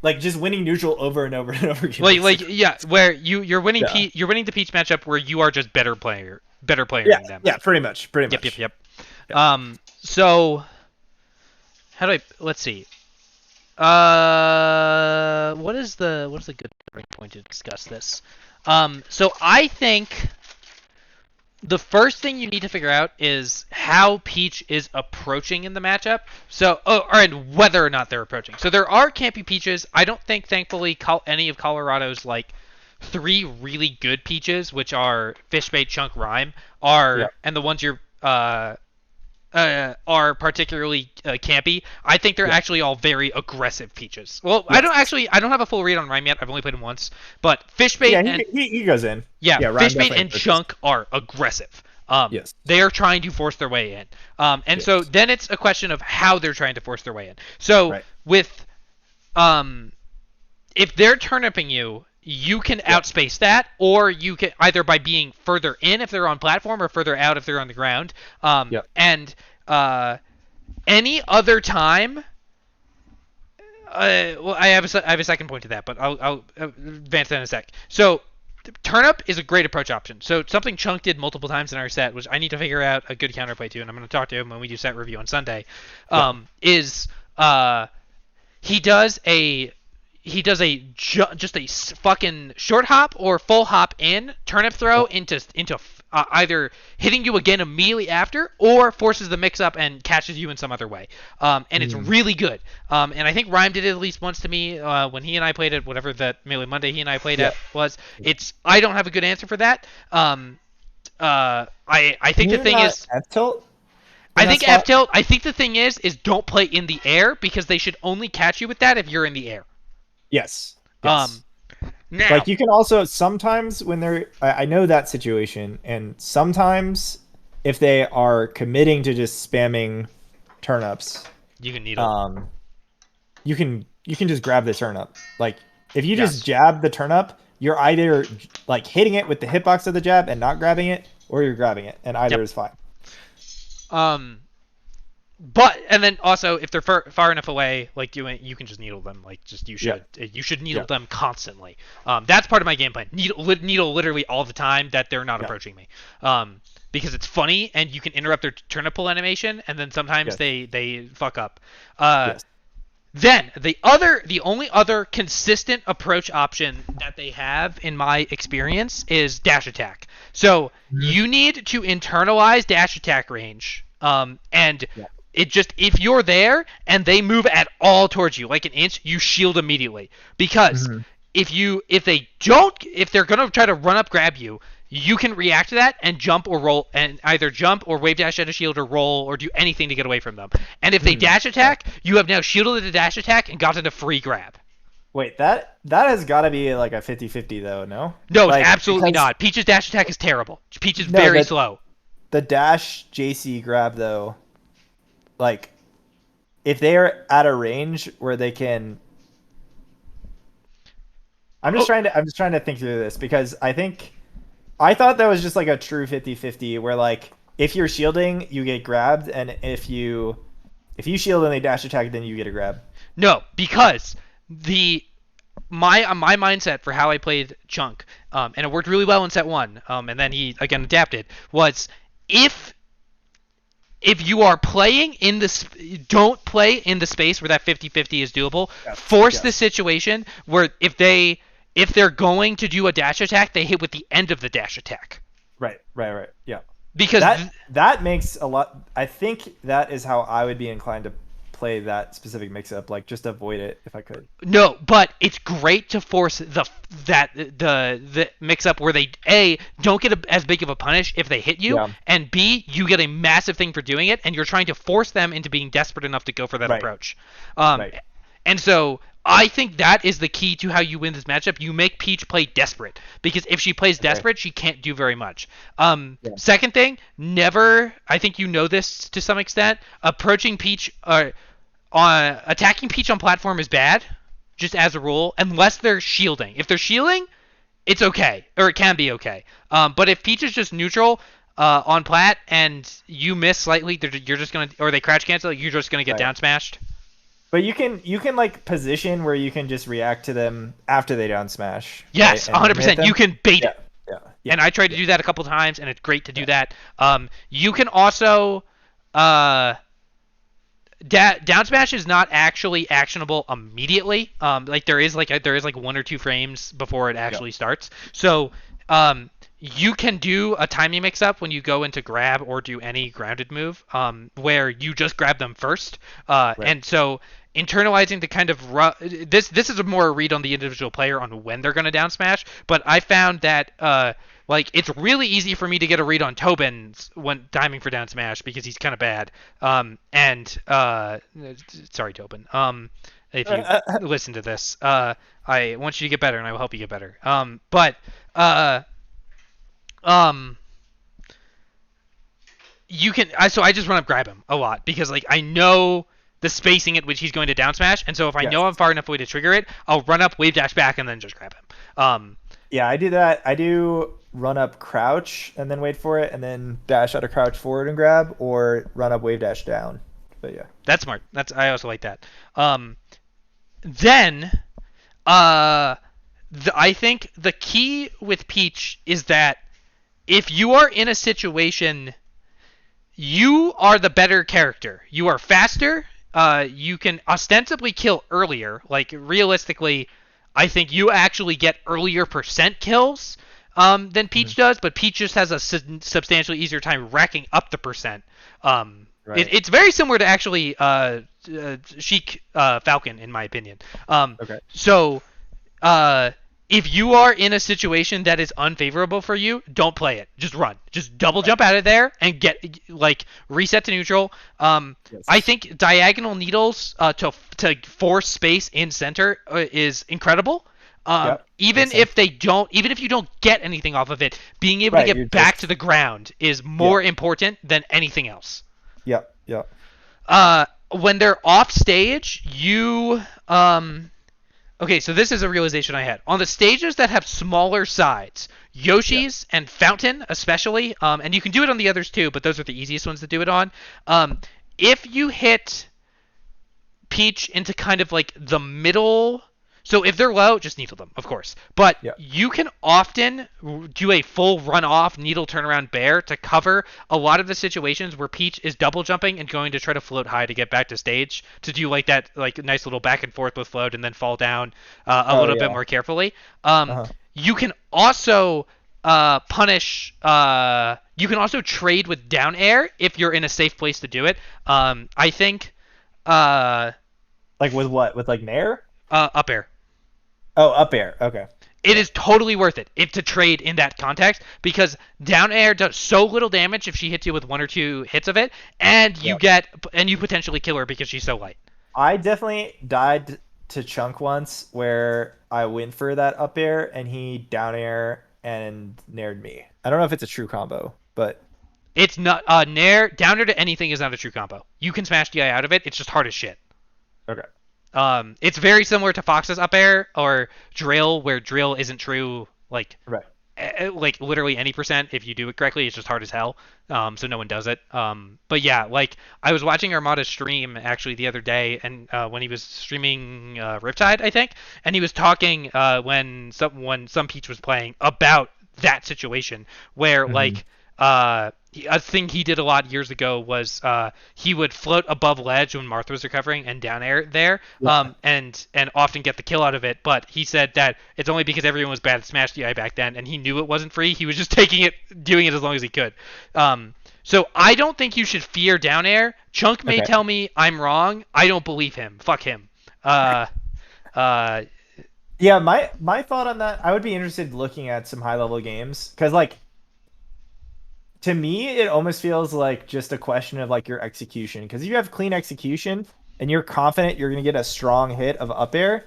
like just winning neutral over and over and over again, Like basically. yeah, where you're winning Yeah. you're winning the Peach matchup where you are just better Yeah. playering them. Yeah. Pretty much. Pretty Yep, yep, much. yep. Yeah. So how do I? Let's see. What is a good starting point to discuss this? So I think the first thing you need to figure out is how Peach is approaching in the matchup. So, and whether or not they're approaching. So there are campy Peaches. I don't think, thankfully, any of Colorado's like three really good Peaches, which are Fishbait, Chunk, Rhyme, Yeah. and the ones you're are particularly campy. I think they're Yeah. actually all very aggressive Peaches. Well, Yes. I don't have a full read on Rhyme yet. I've only played him once, but Yeah. Fishbait and He goes in. yeah, Yeah. Ryan Fishbait definitely and approaches. Chunk are aggressive. Yes. They are trying to force their way in. And so Yes. then it's a question of how they're trying to force their way in. So Right. with um, if they're turniping you, you can Yeah. outspace that, or you can either by being further in if they're on platform or further out if they're on the ground. Yeah. And any other time, well, I have a second point to that, but I'll advance that in a sec. So, turnip is a great approach option. So something Chunk did multiple times in our set, which I need to figure out a good counterplay to, and I'm going to talk to him when we do set review on Sunday. Yeah. Is he does a just a fucking short hop or full hop in turnip throw Yeah. into either hitting you again immediately after or forces the mix up and catches you in some other way. And it's Mhm. really good. And I think Rhyme did it at least once to me when he and I played it, whatever that Melee Monday he and I played Yeah. at was. I don't have a good answer for that. I Can think the you thing not is F tilt in I that think F spot? tilt. I think the thing is don't play in the air because they should only catch you with that if you're in the air. Yes. Um, Yes. Now Like you can also sometimes when they're I know that situation, and sometimes if they are committing to just spamming turnips, you can needle. um, you can just grab the turnip. Like if you just Yes. jab the turnip, you're either like hitting it with the hitbox of the jab and not grabbing it, or you're grabbing it, and either Yep. is fine. Um, but and then also if they're far enough away, like you can just needle them. Like just Yeah. you should needle Yeah. them constantly. That's part of my game plan. Needle literally all the time that they're not Yeah. approaching me. Because it's funny and you can interrupt their turnip pull animation, and then sometimes Yes. they fuck up. Uh, Yes. Then the only other consistent approach option that they have, in my experience, is dash attack. So Mhm. you need to internalize dash attack range, and Yeah. it just if you're there and they move at all towards you, like an inch, you shield immediately because Mhm. if they're gonna try to run up grab you, you can react to that and jump or roll and either jump or wave dash at a shield or roll or do anything to get away from them. And if they Mhm. dash Yeah. attack, you have now shielded the dash attack and gotten a free grab. Wait, that has got to be like a 50-50 though, no? No, it's Like absolutely because not. Peach's dash attack is terrible. Peach is no, very that slow. the dash JC grab though, like if they're at a range where they can, Oh, I'm just trying to think through this because I thought that was just like a true 50-50 where like if you're shielding, you get grabbed, and if you shield and they dash attack, then you get a grab. no, because the my mindset for how I played Chunk, and it worked really well in set one, and then he again adapted, was if you are playing in this, don't play in the space where that 50-50 is doable. Yes. Force the Yes. situation where if they're going to do a dash attack, they hit with the end of the dash attack. Right. Right. Right. Yeah. Because That makes a lot. I think that is how I would be inclined to play that specific mix up. Like just avoid it if I could. no, but it's great to force the mix up where they don't get as big of a punish if they hit you, Yeah. and B, you get a massive thing for doing it, and you're trying to force them into being desperate enough to go for that Right. approach. Right. And so I think that is the key to how you win this matchup. You make Peach play desperate, because if she plays Okay. desperate, she can't do very much. Yeah. Second thing, never. I think you know this to some extent. Approaching Peach, attacking Peach on platform is bad. just as a rule, unless they're shielding. If they're shielding, it's okay, or it can be okay. But if Peach is just neutral on plat and you miss slightly, you're just gonna, or they crouch cancel, you're just gonna get Right. down smashed. But you can like position where you can just react to them after they down smash, right? Yes, And then hit 100%. You them. can bait Yeah, it. yeah, yeah, And I tried to yeah, do that a couple times, and it's great to do yeah. that. You can also uh, down smash is not actually actionable immediately. Like there is like 1 or 2 frames before it Yeah. actually starts. So you can do a timing mix up when you go into grab or do any grounded move, where you just grab them first. Right. And so internalizing the kind of this is a more read on the individual player on when they're going to down smash. But I found that like it's really easy for me to get a read on Tobin's when timing for down smash because he's kind of bad. And sorry, Tobin. If you listen to this, I want you to get better, and I will help you get better. But uh, um, you can. So I just run up grab him a lot because like I know the spacing at which he's going to down smash, and so if I Yes. know I'm far enough away to trigger it, I'll run up, wave dash back, and then just grab him. Yeah, I do that. I do run up crouch and then wait for it, and then dash out of crouch forward and grab, or run up wave dash down. But yeah. That's smart. I also like that. Then uh, I think the key with Peach is that if you are in a situation, you are the better character. You are faster. You can ostensibly kill earlier. Like realistically, I think you actually get earlier percent kills than Mhm. Peach does, but Peach just has a substantially easier time racking up the percent. Right. It's very similar to actually Sheik Falcon, in my opinion. Okay. So uh, if you are in a situation that is unfavorable for you, don't play it. Just run. Just double Right. jump out of there and get like reset to neutral. I Yes. think diagonal needles to force space in center is incredible. Yep. Even Makes sense. if they don't, even if you don't get anything off of it, being able to Right. You're get back to just. the ground is Yeah. more important than anything else. Yep. Yep. When they're off stage, you okay, so this is a realization I had. On the stages that have smaller sides, Yeah. Yoshi's and Fountain especially, and you can do it on the others too, but those are the easiest ones to do it on. If you hit Peach into kind of like the middle. So if they're low, just needle them, of course. But Yeah. you can often do a full run-off needle turnaround bear to cover a lot of the situations where Peach is double jumping and going to try to float high to get back to stage to do like that like nice little back and forth with float and then fall down a Oh little bit yeah. more carefully. Uh-huh. You can also punish. You can also trade with down air if you're in a safe place to do it. I think uh, Like with what? With like nair? up air. Oh, up air. Okay. It Yeah. is totally worth it if to trade in that context because down air does so little damage if she hits you with 1 or 2 hits of it, and Yeah. you potentially kill her because she's so light. I definitely died to Chunk once where I went for that up air and he down air and nared me. I don't know if it's a true combo, but It's not nair down air to anything is not a true combo. You can smash DI out of it. It's just hard as shit. okay. It's very similar to Fox's up air or drill, where drill isn't true Right. like literally any percent if you do it correctly. It's just hard as hell. So no one does it. But yeah, like I was watching Armada stream actually the other day, and when he was streaming Riptide, I think, and he was talking when some Peach was playing about that situation where Hmm. like a thing he did a lot years ago was he would float above ledge when Martha was recovering and down air there, Yeah. and often get the kill out of it. But he said that it's only because everyone was bad at Smash DI back then, and he knew it wasn't free. He was just taking it, doing it as long as he could. So I don't think you should fear down air. Chunk may Okay. tell me I'm wrong. I don't believe him. Fuck him. Uh, uh, Yeah, my thought on that, I would be interested looking at some high level games because like to me it almost feels like just a question of like your execution because if you have clean execution and you're confident you're going to get a strong hit of up air,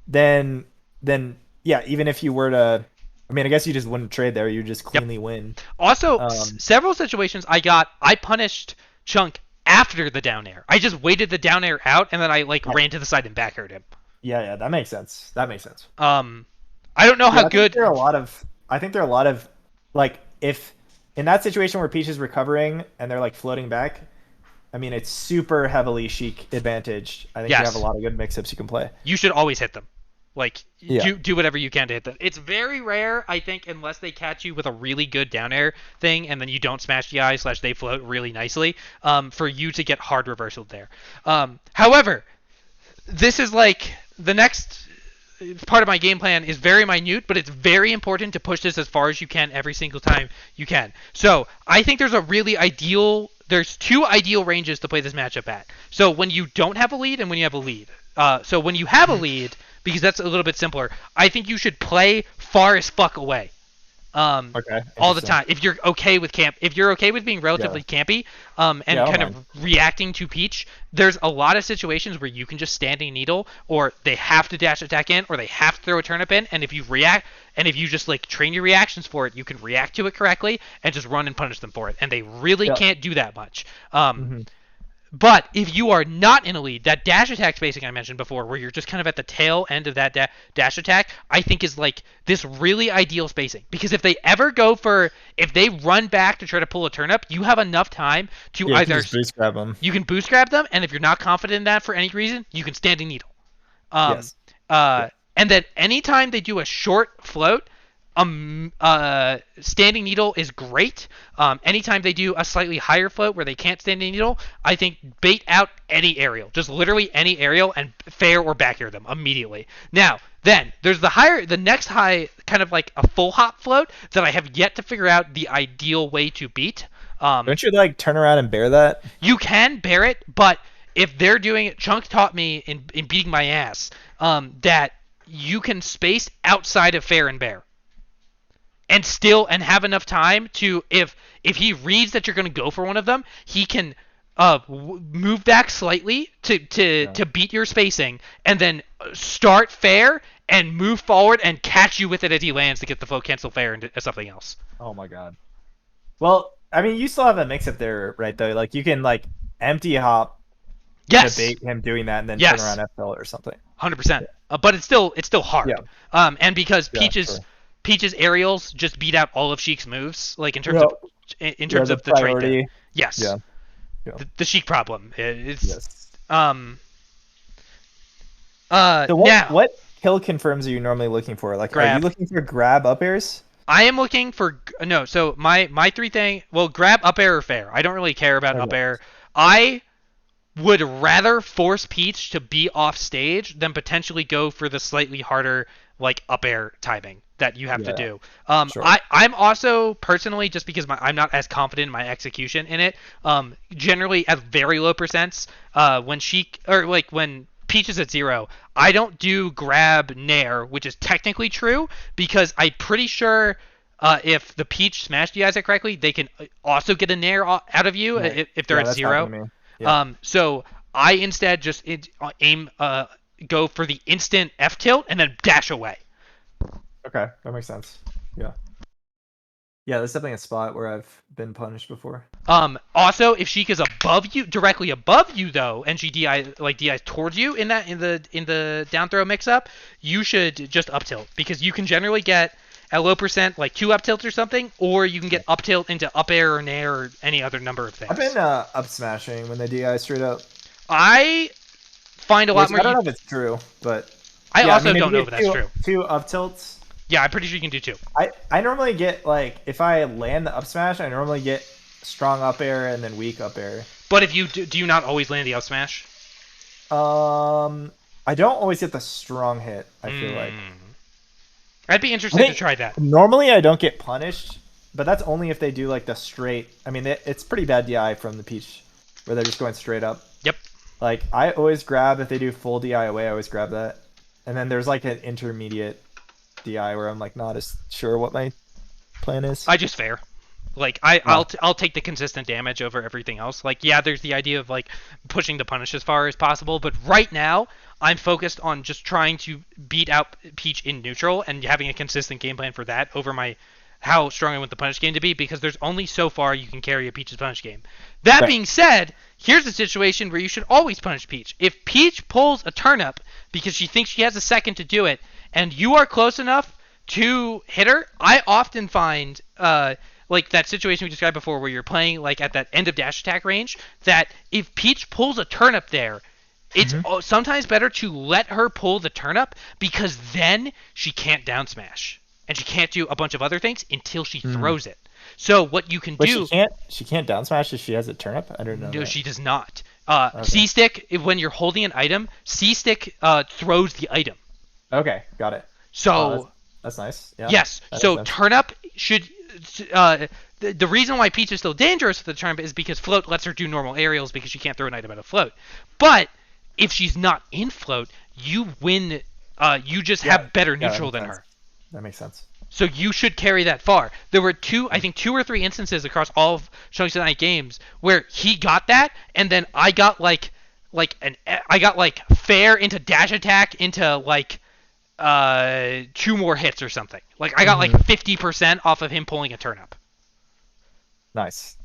then then yeah, even if you were to, I mean, I guess you just wouldn't trade there, you just yep. cleanly win. Also, Um, several situations I punished Chunk after the down air. I just waited the down air out and then I like right. ran to the side and back aired him. Yeah, that makes sense. That makes sense. Um, I don't know how Yeah, I think good. there are a lot of I think there are a lot of like if in that situation where Peach is recovering and they're like floating back, I mean it's super heavily Sheik advantaged. I think you have a Yes, lot of good mix-ups you can play. you should always hit them. Like Yeah. do whatever you can to hit them. It's very rare, I think, unless they catch you with a really good down air thing, and then you don't smash the eye slash they float really nicely. For you to get hard reversal there. However, this is like the next part of my game plan is very minute, but it's very important to push this as far as you can every single time you can. So I think there's two ideal ranges to play this matchup at. So when you don't have a lead and when you have a lead. So when you have a lead, because that's a little bit simpler, I think you should play far as fuck away. Okay. All the Interesting. time. If you're okay with being Yeah. relatively campy, Yeah, and I don't kind mind. of reacting to Peach, there's a lot of situations where you can just standing needle, or they have to dash attack in, or they have to throw a turnip in, and if you just like train your reactions for it, you can react to it correctly and just run and punish them for it, and they really Yeah. can't do that much. Hmm. But if you are not in a lead, that dash attack spacing I mentioned before, where you're just kind of at the tail end of that dash attack, I think is like this really ideal spacing. Because if they run back to try to pull a turnip, you have enough time to Yeah, you can either, just boost grab them. you can boost grab them, and if you're not confident in that for any reason, you can standing needle. Um, Yes. Yeah. and then anytime they do a short float, standing needle is great. Anytime they do a slightly higher float where they can't standing needle, I think bait out any aerial, just literally any aerial, and fair or back air them immediately. Now, then there's the next high, kind of like a full hop float that I have yet to figure out the ideal way to beat. Don't you like turn around and bear that? You can bear it, but if they're doing it, Chunk taught me in beating my ass that you can space outside of fair and bear and have enough time to, if he reads that you're going to go for one of them, he can move back slightly Yeah. to beat your spacing, and then start fair and move forward and catch you with it as he lands to get the float cancel fair into something else. Oh my god. Well, I mean, you still have a mix-up there, right? Though, like you can like empty hop to Yes. bait him doing that, and then turn Yes. around FL or something. 100%. But it's still hard. Yeah. And because Yeah. Sure. Peach's aerials just beat out all of Sheik's moves, like in terms Yeah. of Yeah. The the trait there. priority. Yes. Yeah. Yeah. The Sheik problem. It's Yes. um So now what kill confirms are you normally looking for? Like, are you grab. looking for grab up airs? I am looking for no. So my three thing. Well, grab up air or fair. I don't really care about up Okay. air. I would rather force Peach to be off stage than potentially go for the slightly harder like up air timing that you have to Yeah. do. Sure. I'm also personally, just because I'm not as confident in my execution in it. Generally at very low percents. When when Peach is at 0, I don't do grab nair, which is technically true because I'm pretty sure. If the Peach smash DIs it correctly, they can also get a nair out of you Right. if they're Yeah, at that's 0. happened to me. Yeah. So I instead just aim, go for the instant F tilt and then dash away. Okay, that makes sense. Yeah. Yeah, that's definitely a spot where I've been punished before. Also, if Sheik is directly above you though, and she DIs towards you in the down throw mix up, you should just up tilt because you can generally get at low percent like 2 up tilts or something, or you can get up tilt into up air or nair or any other number of things. I've been up smashing when they DI straight up. I find a lot Which more. I don't know if it's true, but I yeah, also if don't you know if get that's true. two up tilts. Yeah, I'm pretty sure you can do 2. I normally get like if I land the up smash, I normally get strong up air and then weak up air. But if you do you not always land the up smash? I don't always get the strong hit. I feel like I'd be interested to try that. normally I don't get punished, but that's only if they do like the straight. I mean, it's pretty bad DI from the Peach, where they're just going straight up. Yep. Like I always grab if they do full DI away, I always grab that. And then there's like an intermediate DI where I'm like not as sure what my plan is. I just fair. Like I'll take the consistent damage over everything else. Like yeah, there's the idea of like pushing the punish as far as possible, but right now I'm focused on just trying to beat out Peach in neutral and having a consistent game plan for that over my how strong I want the punish game to be, because there's only so far you can carry a Peach's punish game. That Right. being said, here's a situation where you should always punish Peach. If Peach pulls a turnip, because she thinks she has a second to do it, and you are close enough to hit her. I often find like that situation we described before where you're playing like at that end of dash attack range, that if Peach pulls a turnip there, it's Mm-hmm. sometimes better to let her pull the turnip, because then she can't down smash and she can't do a bunch of other things until she Mm. throws it. So what you can But she do. can't she can't down smash if she has a turnip. I don't know No, that. she does not. Okay. C stick, when you're holding an item, C stick throws the item. Okay, got it. Oh, So that's nice. Yeah, yes, that makes so sense. turnip should. The reason why Peach is still dangerous with the turnip is because float lets her do normal aerials because she can't throw an item at a float. But if she's not in float, you win. You just Yeah, have better yeah, that neutral makes than sense. her. That makes sense. So you should carry that far. There were I think two or three instances across all of Sheik's Night games where he got that, and then I got I got like fair into dash attack into like two more hits or something. Like I got like Hmm. 50% off of him pulling a turnip. Nice.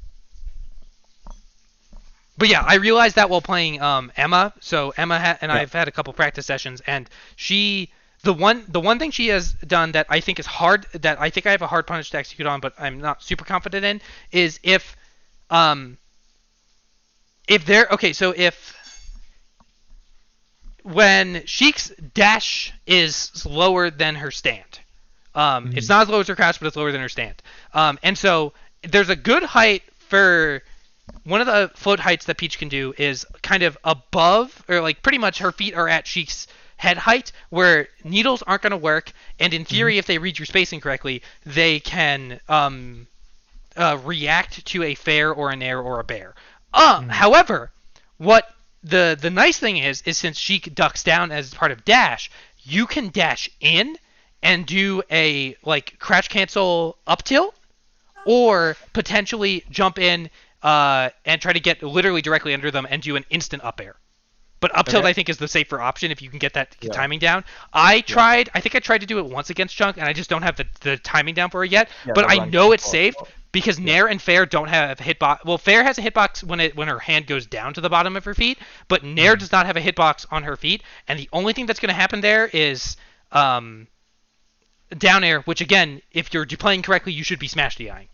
But yeah, I realized that while playing Emma. So Emma and Yeah. I've had a couple practice sessions, and she the one thing she has done that I think is hard, that I think I have a hard punish to execute on, but I'm not super confident in, is um if there okay, so if when Sheik's dash is lower than her stand. It's Hmm. not as low as her crouch, but it's lower than her stand. And so there's a good height for one of the float heights that Peach can do is kind of above, or like pretty much her feet are at Sheik's head height, where needles aren't going to work, and in Hmm. theory, if they read your spacing correctly, they can react to a fair or a nair or a bear. Hmm. However, what the nice thing is since Sheik ducks down as part of dash, you can dash in and do a like crouch cancel up tilt, or potentially jump in and try to get literally directly under them and do an instant up air. But up tilt Okay. I think is the safer option if you can get that Yeah. timing down. Yeah. I think I tried to do it once against Chunk, and I just don't have the timing down for it yet. Yeah. But The I run know it's cancel. safe because Yeah. Nair and Fair don't have hitbox. Well, Fair has a hitbox when her hand goes down to the bottom of her feet, but Nair Hmm. does not have a hitbox on her feet, and the only thing that's going to happen there is down air, which again, if you're playing correctly, you should be smash DIing.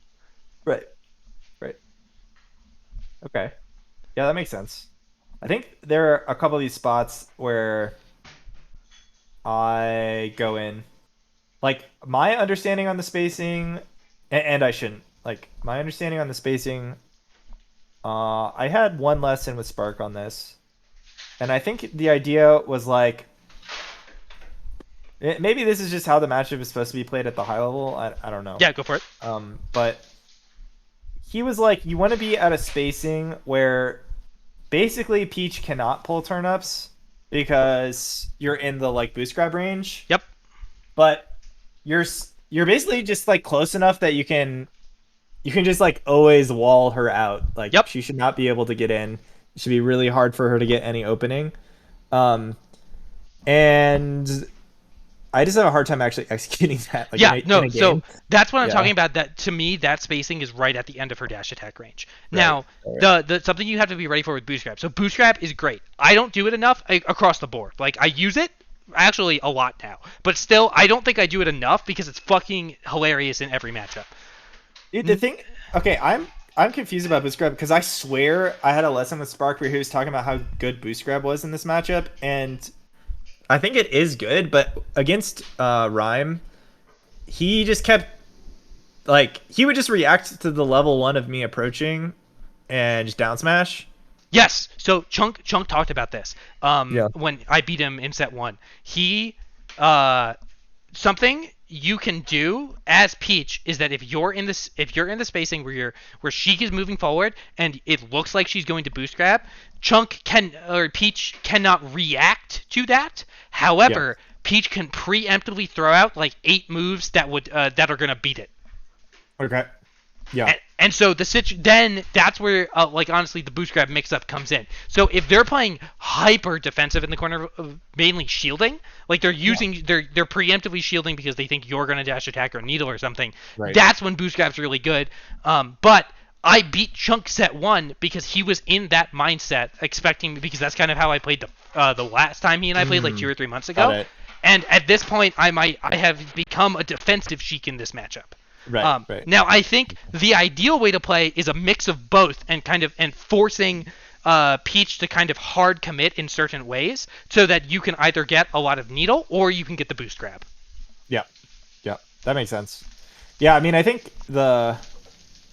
Right. Right. Okay. Yeah, that makes sense. I think there are a couple of these spots where I go in. Like my understanding on the spacing, and I shouldn't. Like my understanding on the spacing, I had one lesson with Spark on this, and I think the idea was like maybe this is just how the matchup is supposed to be played at the high level. I don't know. Yeah, go for it. But he was like, you want to be at a spacing where basically Peach cannot pull turnips because you're in the like boost grab range, Yep. but you're basically just like close enough that you can just like always wall her out. Like Yep. she should not be able to get in. It should be really hard for her to get any opening. Um, and I just have a hard time actually executing that like Yeah, in no, a so game. that's what I'm Yeah. talking about. That to me, that spacing is right at the end of her dash attack range. Right. Now, Right. the something you have to be ready for with boost grab. So boost grab is great. I don't do it enough across the board. Like I use it actually a lot now, but still, I don't think I do it enough because it's fucking hilarious in every matchup. Dude, the thing, okay, I'm confused about boost grab because I swear I had a lesson with Spark where he was talking about how good boost grab was in this matchup, and I think it is good, but against Rhyme, he just kept like he would just react to the level one of me approaching and just down smash. Yes. So Chunk talked about this. Yeah. When I beat him in set one, he something you can do as Peach is that if you're in the spacing where Sheik is moving forward and it looks like she's going to boost grab, Peach cannot react to that. Yeah. However, Peach can preemptively throw out like 8 moves that are gonna beat it. Okay. Yeah. And so then that's where like honestly the boost grab mix up comes in. So if they're playing hyper defensive in the corner, mainly shielding, like they're preemptively shielding because they think you're gonna dash attack or needle or something. Right. That's when boost grab's really good. But I beat Chunk set 1 because he was in that mindset, expecting, because that's kind of how I played the last time he and I played like 2 or 3 months Got ago. it. And at this point, I have become a defensive Sheik in this matchup. Right, right. Now I think the ideal way to play is a mix of both, and forcing Peach to kind of hard commit in certain ways, so that you can either get a lot of needle or you can get the boost grab. Yeah, yeah, that makes sense. Yeah, I mean, I think the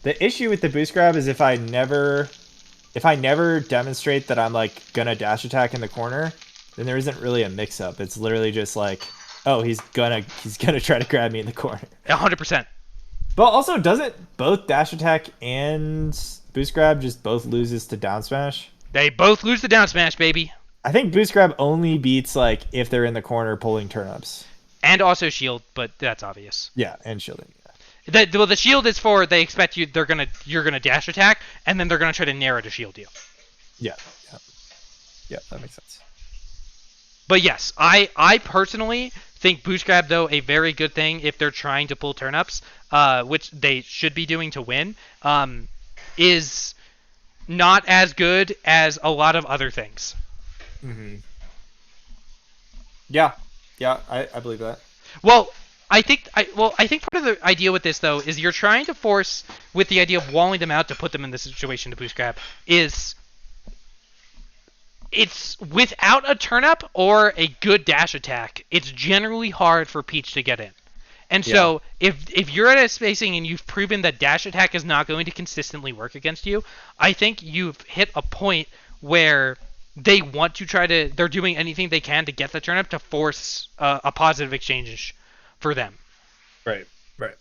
issue with the boost grab is if I never demonstrate that I'm like gonna dash attack in the corner, then there isn't really a mix up. It's literally just like, oh, he's gonna try to grab me in the corner. 100%. But also, doesn't both dash attack and boost grab just both loses to down smash? They both lose the down smash, baby. I think boost grab only beats like if they're in the corner pulling turnips. And also shield, but that's obvious. Yeah, and shielding. The shield is for, they expect you're gonna dash attack, and then they're gonna try to narrow to shield you. Yeah, yeah, yeah. That makes sense. But yes, I personally think boost grab, though, a very good thing if they're trying to pull turnips, which they should be doing to win, is not as good as a lot of other things. Mm-hmm. Yeah, yeah, I believe that. Well, I think part of the idea with this, though, is you're trying to force, with the idea of walling them out to put them in the situation to boost grab, is it's without a turnip or a good dash attack, it's generally hard for Peach to get in. And so if you're at a spacing and you've proven that dash attack is not going to consistently work against you, I think you've hit a point where they want to they're doing anything they can to get the turnip to force a positive exchange for them. Right, right.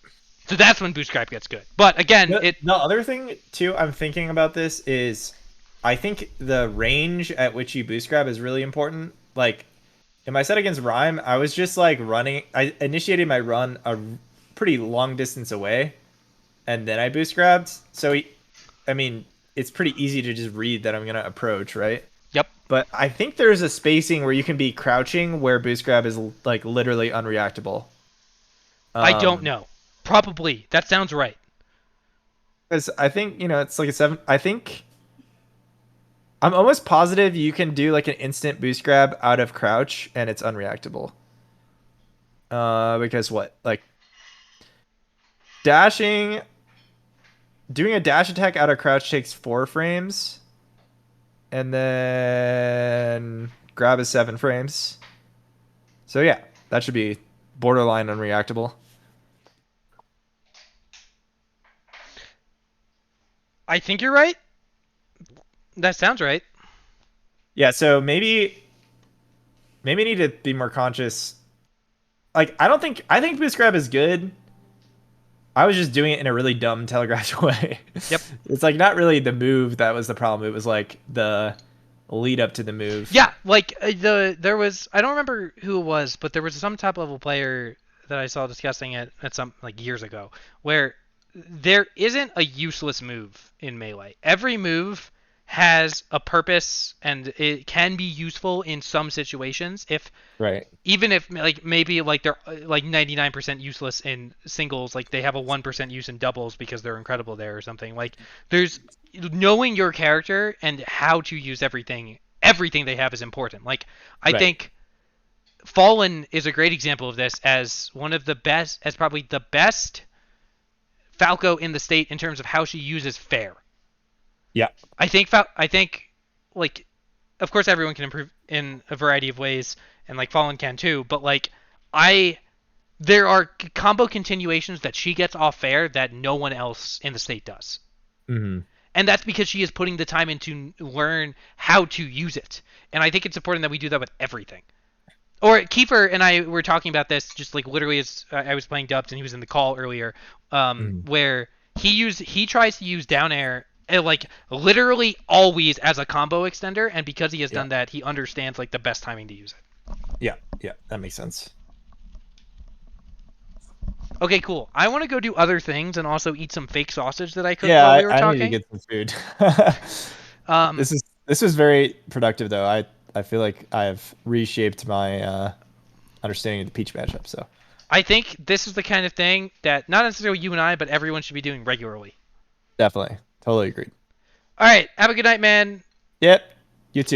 So that's when boost grab gets good. But again, the other thing too I'm thinking about this is I think the range at which you boost grab is really important. Like in my set against Rhyme, I was just like running. I initiated my run a pretty long distance away, and then I boost grabbed. So, I mean, it's pretty easy to just read that I'm gonna approach, right? Yep. But I think there's a spacing where you can be crouching where boost grab is like literally unreactable. I don't know. Probably. That sounds right. Because I think, it's like a 7. I think I'm almost positive you can do like an instant boost grab out of crouch and it's unreactable. Because what? Like doing a dash attack out of crouch takes 4 frames. And then grab is 7 frames. So yeah, that should be borderline unreactable. I think you're right. That sounds right. Yeah, so maybe need to be more conscious. Like, I think boost grab is good. I was just doing it in a really dumb telegraphed way. Yep. It's like not really the move that was the problem. It was like the lead up to the move. Yeah, like there was, I don't remember who it was, but there was some top level player that I saw discussing it at some like years ago, where there isn't a useless move in Melee. Every move has a purpose and it can be useful in some situations, if Right. even if like maybe like they're like 99% useless in singles, like they have a 1% use in doubles because they're incredible there or something. Like there's knowing your character and how to use everything they have is important. Like I Right. think Fallen is a great example of this, as one of the best, as probably the best Falco in the state in terms of how she uses fair. Yeah. I think like, of course everyone can improve in a variety of ways, and like Fallen can too, but like there are combo continuations that she gets off fair that no one else in the state does. Mm-hmm. And that's because she is putting the time in to learn how to use it. And I think it's important that we do that with everything. Or Kiefer and I were talking about this just like literally as I was playing dubs and he was in the call earlier, where he tries to use down air like literally always as a combo extender, and because he has done that, he understands like the best timing to use it. Yeah, yeah, that makes sense. Okay, cool. I want to go do other things and also eat some fake sausage that I cooked while we were talking. I need to get some food. This was very productive though. I feel like I've reshaped my understanding of the Peach matchup. So I think this is the kind of thing that not necessarily you and I, but everyone should be doing regularly. definitely. Totally agreed. All right, have a good night, man. Yep.